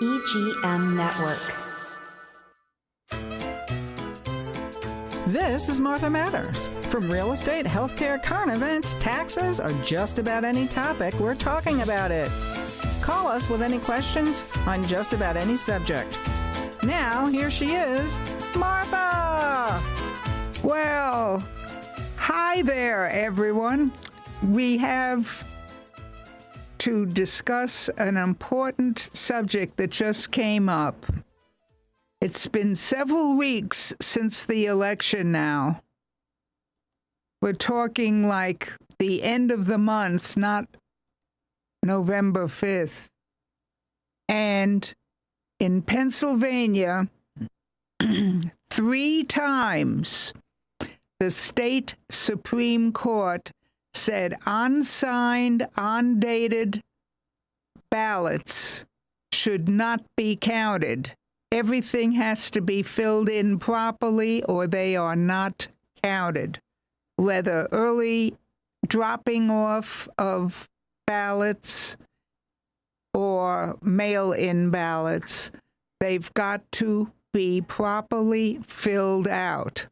EGM Network. This is Martha Matters. From real estate, healthcare, current events, taxes, or just about any topic, we're talking about it. Call us with any questions on just about any subject. Now, here she is, Martha! Well, hi there, everyone. We have to discuss an important subject that just came up. It's been several weeks since the election now. We're talking like the end of the month, not November 5th. And in Pennsylvania, 3 times the state Supreme Court said unsigned, undated ballots should not be counted. Everything has to be filled in properly or they are not counted. Whether early dropping off of ballots or mail-in ballots, they've got to be properly filled out.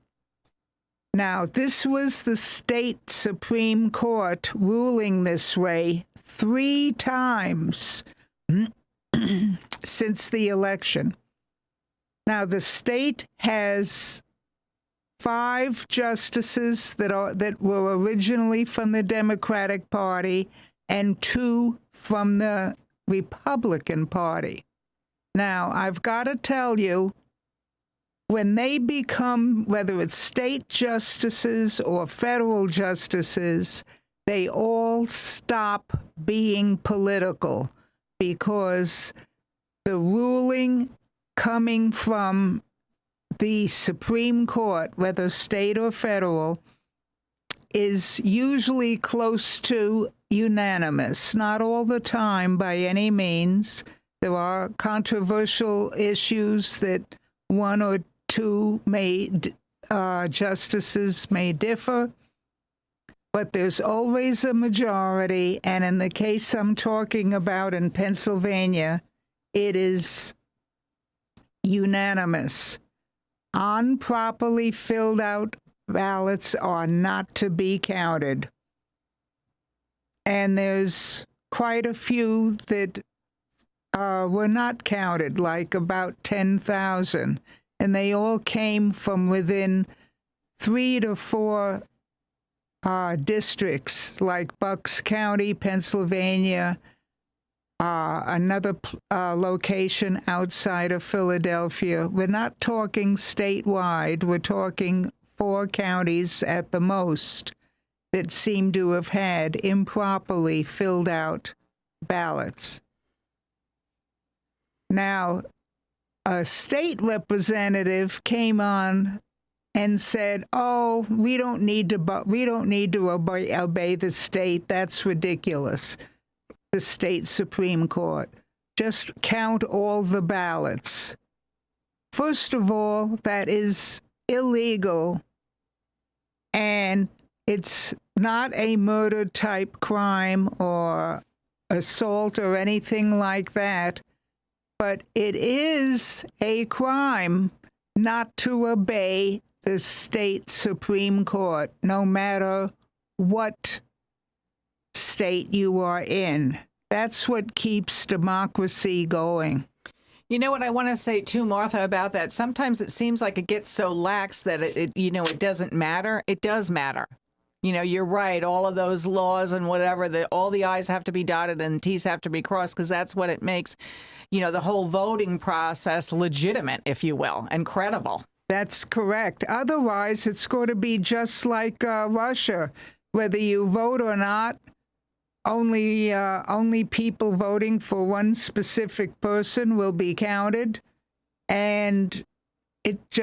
Now, this was the state Supreme Court ruling this way 3 times since the election. Now, the state has 5 justices that were originally from the Democratic Party and 2 from the Republican Party. Now, I've got to tell you, when they become, whether it's state justices or federal justices, they all stop being political because the ruling coming from the Supreme Court, whether state or federal, is usually close to unanimous. Not all the time by any means. There are controversial issues that 1 or 2 justices may differ, but there's always a majority, and in the case I'm talking about in Pennsylvania, it is unanimous. Improperly filled out ballots are not to be counted. And there's quite a few that were not counted, like about 10,000. And they all came from within 3 to 4 districts, like Bucks County, Pennsylvania, another location outside of Philadelphia. We're not talking statewide. We're talking 4 counties at the most that seem to have had improperly filled out ballots. Now, a state representative came on and said, "Oh, we don't need to obey the state. That's ridiculous." The state Supreme Court. Just count all the ballots. First of all, that is illegal, and it's not a murder-type crime or assault or anything like that, but it is a crime not to obey the state Supreme Court, no matter what state you are in. That's what keeps democracy going. You know what I want to say too, Martha, about that? Sometimes it seems like it gets so lax that it doesn't matter. It does matter. You're right. All of those laws and whatever, all the I's have to be dotted and T's have to be crossed because that's what it makes, the whole voting process legitimate, if you will, and credible. That's correct. Otherwise, it's going to be just like Russia. Whether you vote or not, only people voting for one specific person will be counted, and it's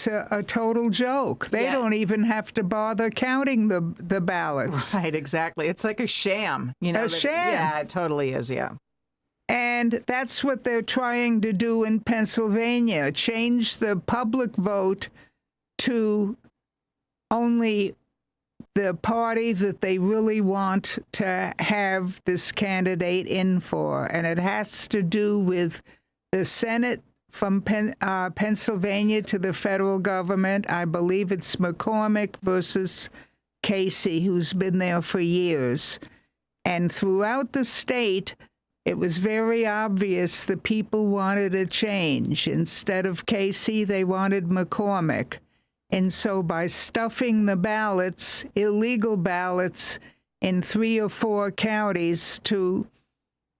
a total joke. They don't even have to bother counting the ballots. Right, exactly. It's like a sham. A sham. Yeah, it totally is, yeah. And that's what they're trying to do in Pennsylvania, change the public vote to only the party that they really want to have this candidate in for. And it has to do with the Senate from Pennsylvania to the federal government. I believe it's McCormick versus Casey, who's been there for years. And throughout the state, it was very obvious the people wanted a change. Instead of Casey, they wanted McCormick. And so by stuffing the ballots, illegal ballots, in 3 or 4 counties to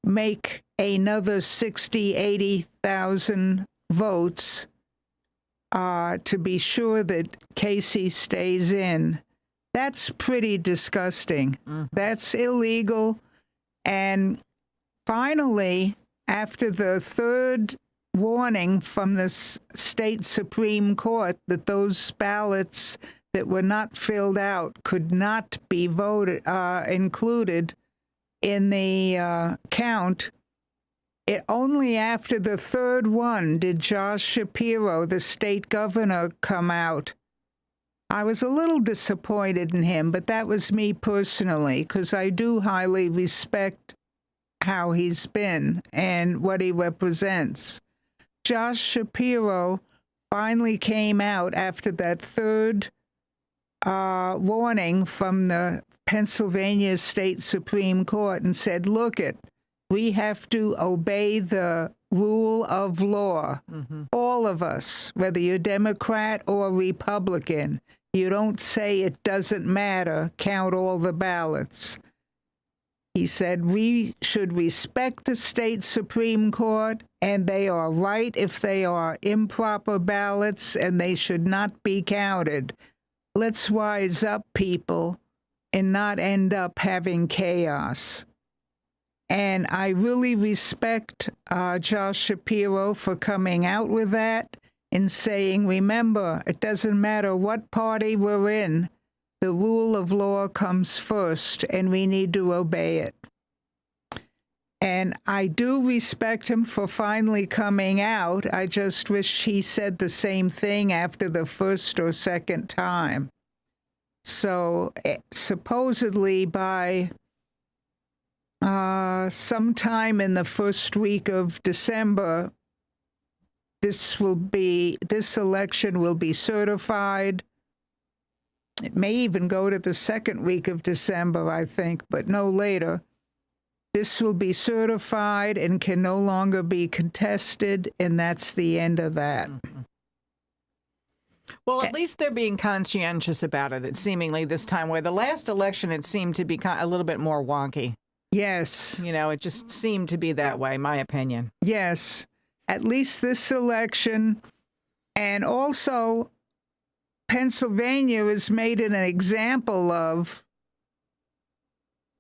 make another 60, 80,000 votes to be sure that Casey stays in, that's pretty disgusting. Mm-hmm. That's illegal. And finally, after the third warning from the state Supreme Court that those ballots that were not filled out could not be voted included in the count, it only after the third one did Josh Shapiro, the state governor, come out. I was a little disappointed in him, but that was me personally, because I do highly respect how he's been and what he represents. Josh Shapiro finally came out after that third warning from the Pennsylvania State Supreme Court and said, look it, we have to obey the rule of law. Mm-hmm. All of us, whether you're Democrat or Republican, you don't say it doesn't matter, count all the ballots. He said we should respect the state Supreme Court, and they are right if they are improper ballots, and they should not be counted. Let's wise up, people, and not end up having chaos. And I really respect Josh Shapiro for coming out with that and saying, remember, it doesn't matter what party we're in, the rule of law comes first, and we need to obey it. And I do respect him for finally coming out. I just wish he said the same thing after the first or second time. So supposedly by sometime in the first week of December, this election will be certified. It may even go to the second week of December, I think, but no later. This will be certified and can no longer be contested, and that's the end of that. Mm-hmm. Well, at least they're being conscientious about it seemingly this time, where the last election, it seemed to be a little bit more wonky. Yes. You know, it just seemed to be that way, my opinion. Yes. At least this election, and also Pennsylvania is made an example of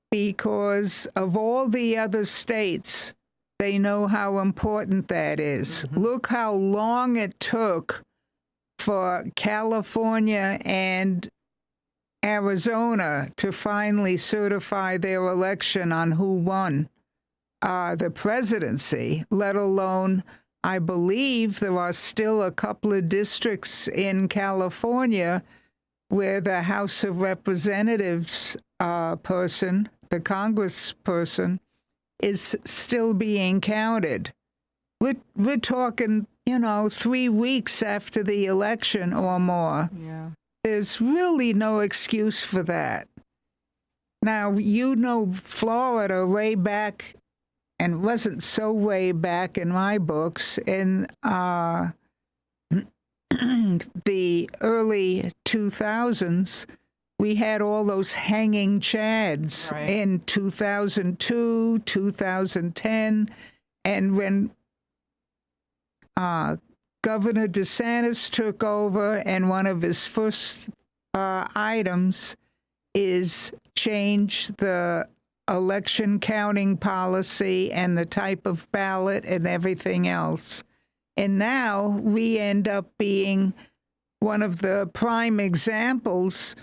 because of all the other states, they know how important that is. Mm-hmm. Look how long it took for California and Arizona to finally certify their election on who won the presidency, let alone, I believe there are still a couple of districts in California where the House of Representatives person, the congressperson, is still being counted. We're talking, 3 weeks after the election or more. Yeah. There's really no excuse for that. Now, Florida way back, and wasn't so way back in my books, in the early 2000s, we had all those hanging chads in 2002, 2010, and when Governor DeSantis took over, and one of his first items is change the election counting policy and the type of ballot and everything else. And now we end up being one of the prime examples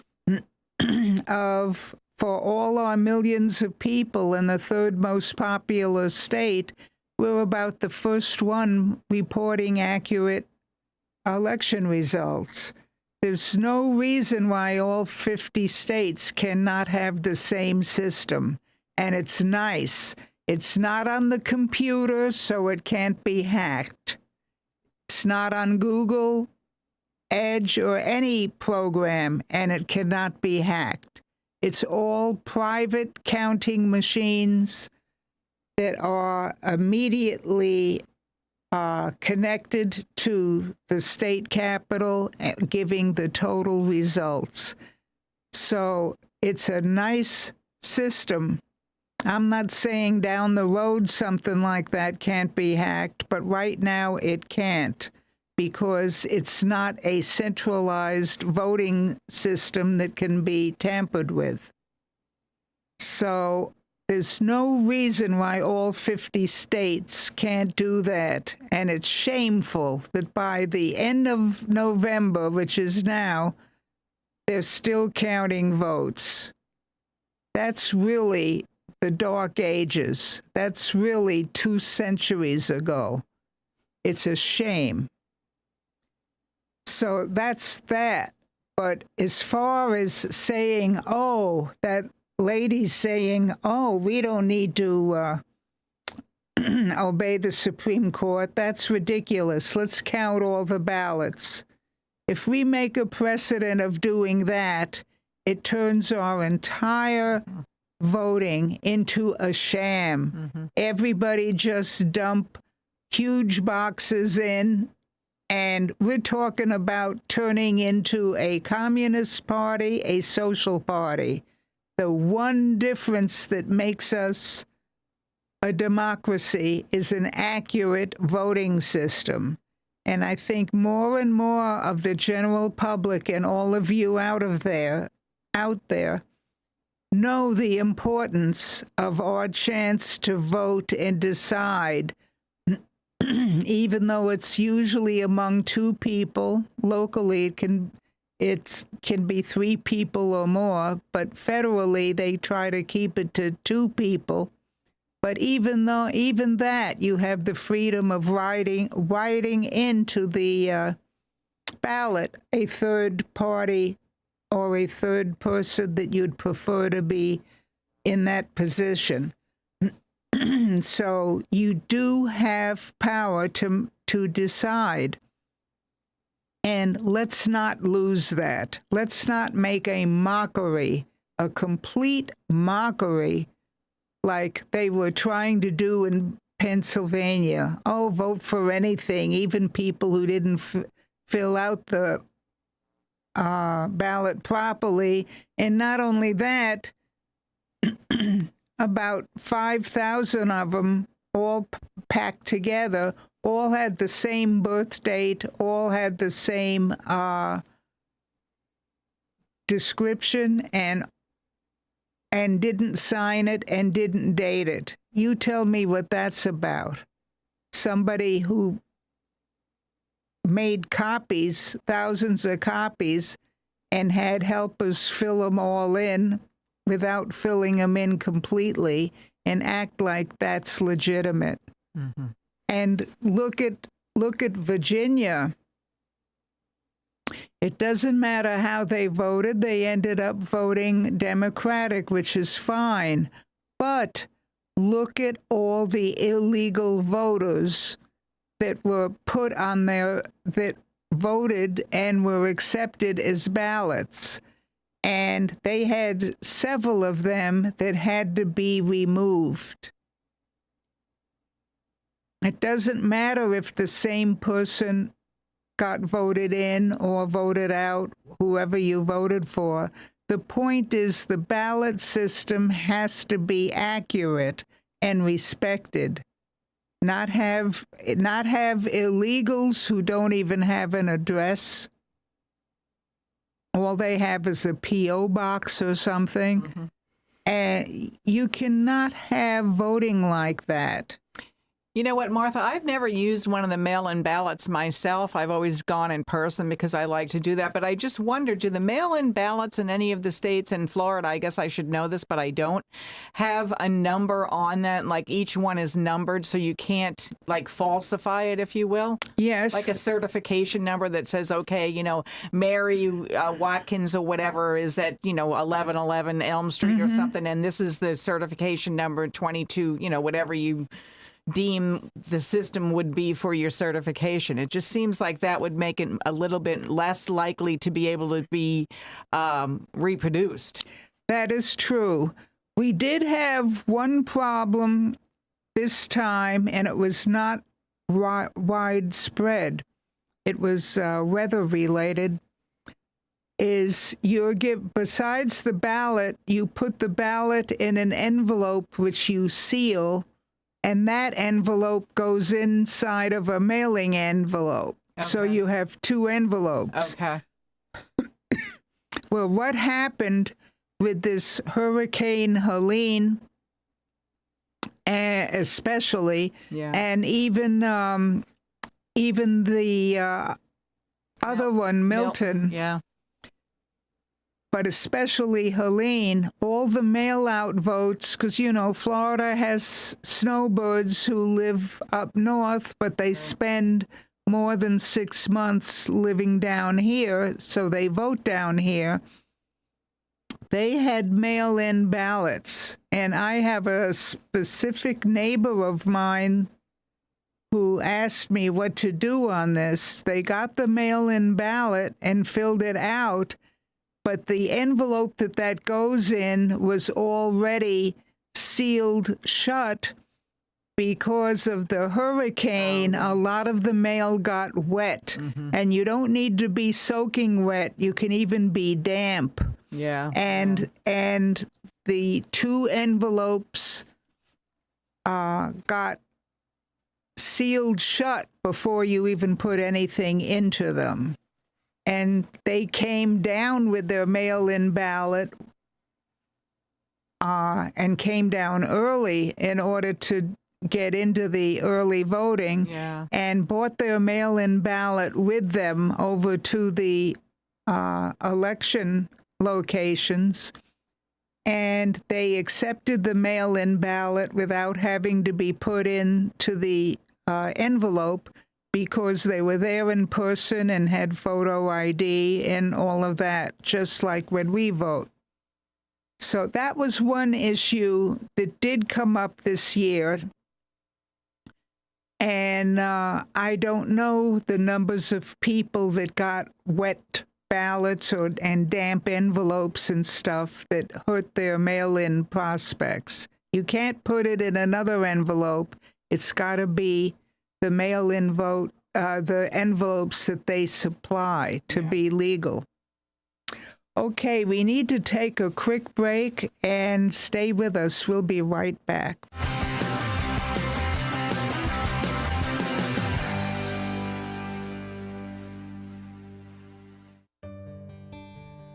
of, for all our millions of people in the third most populous state, we're about the first one reporting accurate election results. There's no reason why all 50 states cannot have the same system. And it's nice. It's not on the computer, so it can't be hacked. It's not on Google, Edge, or any program, and it cannot be hacked. It's all private counting machines that are immediately connected to the state capitol, giving the total results. So it's a nice system. I'm not saying down the road something like that can't be hacked, but right now it can't, because it's not a centralized voting system that can be tampered with. So there's no reason why all 50 states can't do that. And it's shameful that by the end of November, which is now, they're still counting votes. That's really the Dark Ages. That's really 2 centuries ago. It's a shame. So that's that. But as far as saying, oh, that lady's saying, oh, we don't need to obey the Supreme Court, that's ridiculous. Let's count all the ballots. If we make a precedent of doing that, it turns our entire voting into a sham. Mm-hmm. Everybody just dump huge boxes in, and we're talking about turning into a communist party, a social party. The one difference that makes us a democracy is an accurate voting system. And I think more and more of the general public and all of you out there know the importance of our chance to vote and decide, even though it's usually among 2 people. Locally, it can be 3 people or more, but federally they try to keep it to 2 people. But even that, you have the freedom of writing into the ballot a third party or a third person that you'd prefer to be in that position. So you do have power to decide. And let's not lose that. Let's not make a mockery, a complete mockery, like they were trying to do in Pennsylvania. Oh, vote for anything, even people who didn't fill out the ballot properly. And not only that, about 5,000 of them, all packed together, all had the same birth date, all had the same description, and didn't sign it and didn't date it. You tell me what that's about. Somebody who made copies, thousands of copies, and had helpers fill them all in without filling them in completely, and act like that's legitimate. Mm-hmm. And look at Virginia. It doesn't matter how they voted. They ended up voting Democratic, which is fine. But look at all the illegal voters that were put on there, that voted and were accepted as ballots. And they had several of them that had to be removed. It doesn't matter if the same person got voted in or voted out, whoever you voted for. The point is the ballot system has to be accurate and respected. Not have illegals who don't even have an address. All they have is a P.O. box or something. Mm-hmm. And you cannot have voting like that. You know what, Martha? I've never used one of the mail-in ballots myself. I've always gone in person because I like to do that. But I just wonder, do the mail-in ballots in any of the states, in Florida, I guess I should know this, but I don't, have a number on that? Like each one is numbered so you can't like falsify it, if you will? Yes. Like a certification number that says, okay, Mary Watkins or whatever is at, 1111 Elm Street or something. And this is the certification number 22, whatever you deem the system would be for your certification. It just seems like that would make it a little bit less likely to be able to be reproduced. That is true. We did have one problem this time, and it was not widespread. It was weather related. Besides the ballot, you put the ballot in an envelope which you seal, and that envelope goes inside of a mailing envelope. Okay. So you have two envelopes. Okay. Well, what happened with this Hurricane Helene, especially, and even the other one, Milton. Yeah. But especially Helene, all the mail-out votes, because, Florida has snowbirds who live up north, but they spend more than 6 months living down here, so they vote down here. They had mail-in ballots, and I have a specific neighbor of mine who asked me what to do on this. They got the mail-in ballot and filled it out, but the envelope that goes in was already sealed shut because of the hurricane. A lot of the mail got wet, and you don't need to be soaking wet. You can even be damp. Yeah. And the two envelopes got sealed shut before you even put anything into them. And they came down with their mail-in ballot and came down early in order to get into the early voting, and brought their mail-in ballot with them over to the election locations. And they accepted the mail-in ballot without having to be put into the envelope, because they were there in person and had photo ID and all of that, just like when we vote. So that was one issue that did come up this year. And I don't know the numbers of people that got wet ballots and damp envelopes and stuff that hurt their mail-in prospects. You can't put it in another envelope. It's got to be the mail-in vote, the envelopes that they supply to be legal. Okay, we need to take a quick break and stay with us. We'll be right back.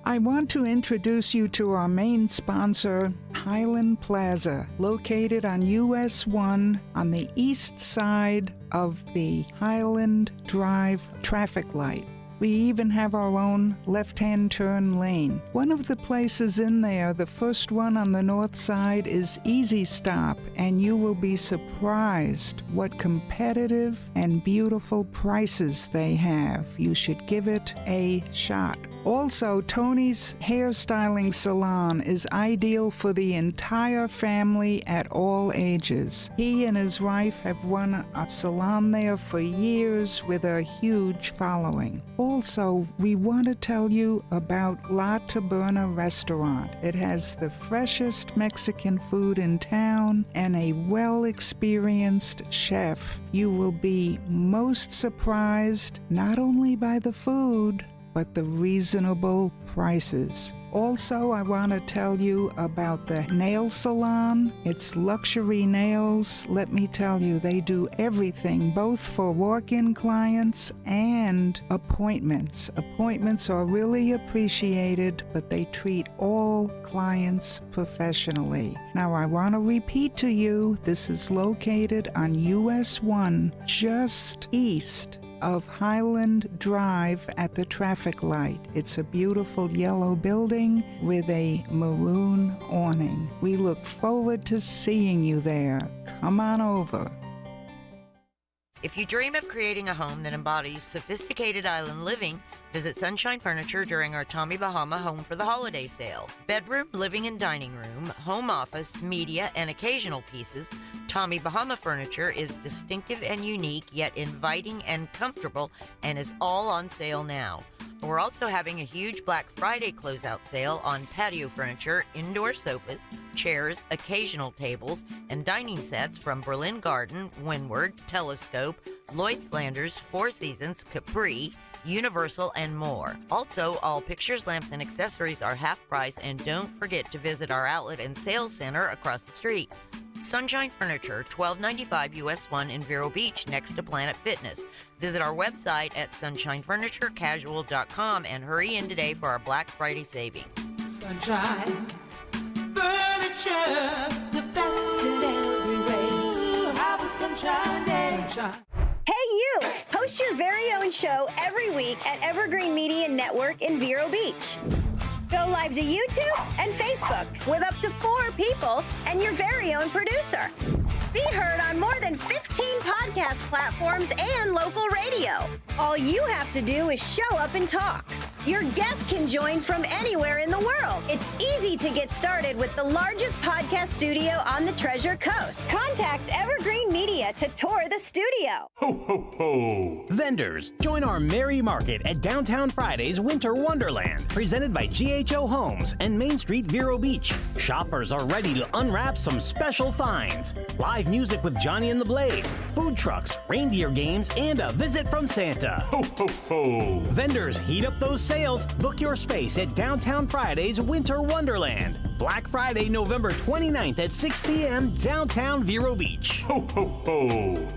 I want to introduce you to our main sponsor, Highland Plaza, located on US 1 on the east side of the Highland Drive traffic light. We even have our own left-hand turn lane. One of the places in there, the first one on the north side, is Easy Stop, and you will be surprised what competitive and beautiful prices they have. You should give it a shot. Also, Tony's Hairstyling Salon is ideal for the entire family at all ages. He and his wife have run a salon there for years with a huge following. Also, we want to tell you about La Taberna Restaurant. It has the freshest Mexican food in town and a well-experienced chef. You will be most surprised not only by the food, but the reasonable prices. Also, I want to tell you about the nail salon. It's Luxury Nails. Let me tell you, they do everything, both for walk-in clients and appointments. Appointments are really appreciated, but they treat all clients professionally. Now, I want to repeat to you, this is located on US 1, just east of Highland Drive at the traffic light. It's a beautiful yellow building with a maroon awning. We look forward to seeing you there. Come on over. If you dream of creating a home that embodies sophisticated island living, visit Sunshine Furniture during our Tommy Bahama Home for the Holiday sale. Bedroom, living and dining room, home office, media, and occasional pieces, Tommy Bahama Furniture is distinctive and unique, yet inviting and comfortable, and is all on sale now. We're also having a huge Black Friday closeout sale on patio furniture, indoor sofas, chairs, occasional tables, and dining sets from Berlin Garden, Windward, Telescope, Lloyd Flanders, Four Seasons, Capri, Universal, and more. Also, all pictures, lamps, and accessories are half price, and don't forget to visit our outlet and sales center across the street. Sunshine Furniture, 1295 US 1 in Vero Beach, next to Planet Fitness. Visit our website at sunshinefurniturecasual.com and hurry in today for our Black Friday savings. Sunshine Furniture, the best in every way. Have a sunshine day. Sunshine. Hey, you! Host your very own show every week at Evergreen Media Network in Vero Beach. Go live to YouTube and Facebook with up to 4 people and your very own producer. Be heard on more than 15 podcast platforms and local radio. All you have to do is show up and talk. Your guests can join from anywhere in the world. It's easy to get started with the largest podcast studio on the Treasure Coast. Contact Evergreen Media to tour the studio. Ho, ho, ho! Vendors, join our Merry Market at Downtown Friday's Winter Wonderland, presented by GHO Homes and Main Street Vero Beach. Shoppers are ready to unwrap some special finds. Live music with Johnny and the Blaze, food trucks, reindeer games, and a visit from Santa. Ho, ho, ho! Vendors, heat up those sales. Book your space at Downtown Friday's Winter Wonderland. Black Friday, November 29th at 6 p.m. downtown Vero Beach. Ho, ho, ho!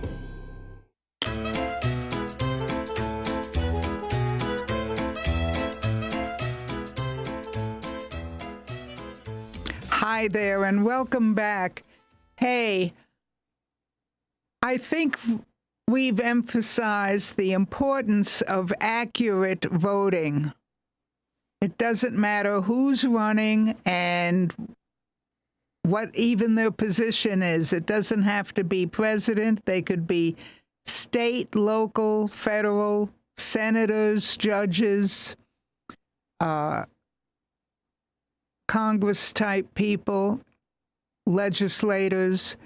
Hi there, and welcome back. Hey, I think we've emphasized the importance of accurate voting. It doesn't matter who's running and what even their position is. It doesn't have to be president. They could be state, local, federal, senators, judges, Congress-type people, legislators.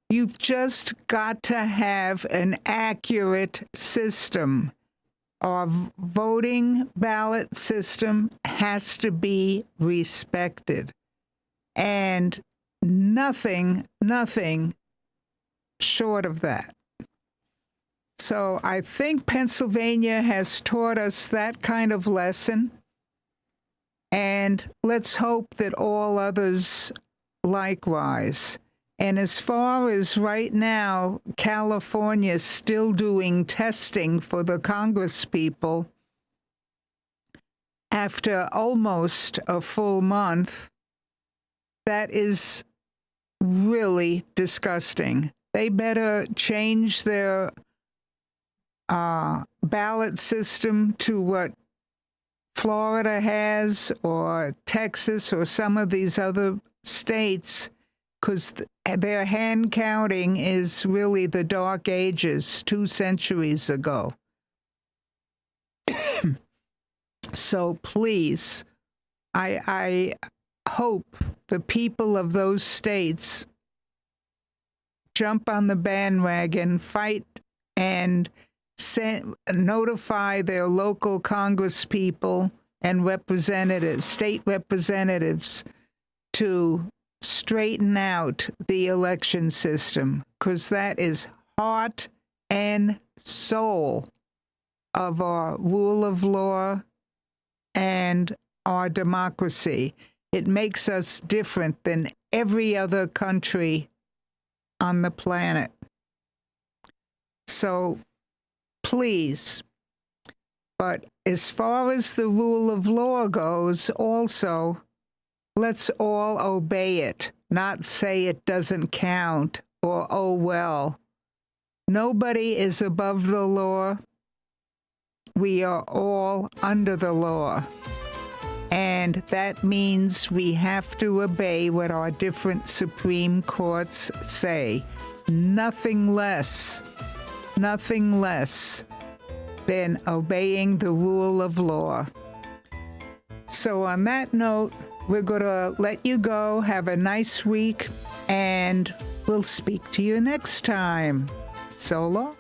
You've just got to have an accurate system. Our voting ballot system has to be respected. And nothing short of that. So I think Pennsylvania has taught us that kind of lesson. And let's hope that all others likewise. And as far as right now, California is still doing testing for the Congress people after almost a full month. That is really disgusting. They better change their ballot system to what Florida has, or Texas, or some of these other states, because their hand counting is really the Dark Ages, 2 centuries ago. So please, I hope the people of those states jump on the bandwagon, fight, and notify their local Congress people and representatives, state representatives, to straighten out the election system, because that is heart and soul of our rule of law and our democracy. It makes us different than every other country on the planet. So please, but as far as the rule of law goes, also, let's all obey it, not say it doesn't count or, oh, well. Nobody is above the law. We are all under the law. And that means we have to obey what our different Supreme Courts say. Nothing less than obeying the rule of law. So on that note, we're going to let you go. Have a nice week, and we'll speak to you next time. So long.